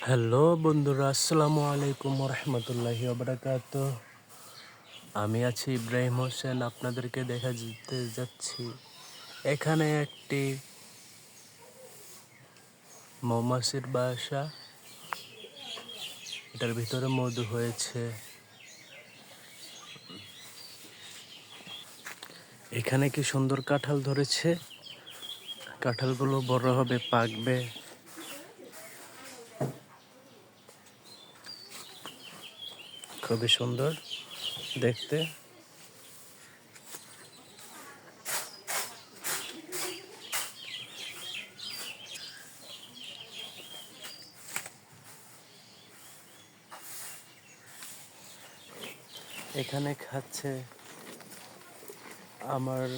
Hello বন্ধুরা, আসসালামু আলাইকুম রহমতুল্লাহি ওয়া। আমি আছি ইব্রাহিম হোসেন, আপনাদেরকে যেতে যাচ্ছি। এখানে একটি মৌমাছির বাসা, এটার ভিতরে মধু হয়েছে। এখানে কি সুন্দর কাঁঠাল ধরেছে, কাঁঠালগুলো বড় হবে, পাকবে। খুবই সুন্দর দেখতে। এখানে খাচ্ছে আমার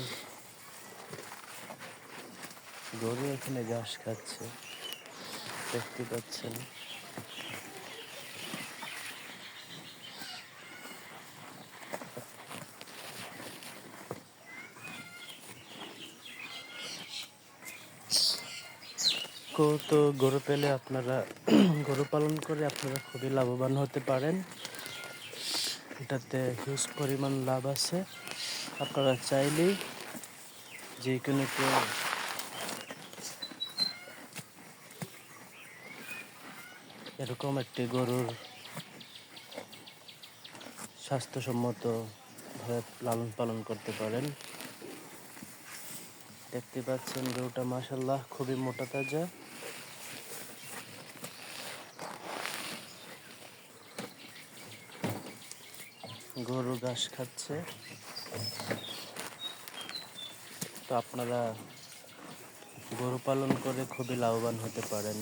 গরু, এখানে ঘাস খাচ্ছে, দেখতে পাচ্ছেন। তো গরু পেলে আপনারা গরু পালন করে আপনারা খুবই লাভবান হতে পারেন। এটাতে হিউজ পরিমাণ লাভ আছে। আপনারা চাইলেই যে কোনো কেউ এরকম একটি গরুর স্বাস্থ্যসম্মতভাবে লালন পালন করতে পারেন। দেখতে পাচ্ছেন গরুটা মাশাআল্লাহ খুবই মোটা তাজা। গরু ঘাস খাচ্ছে। তো আপনারা গরু পালন করে খুবই লাভবান হতে পারেন।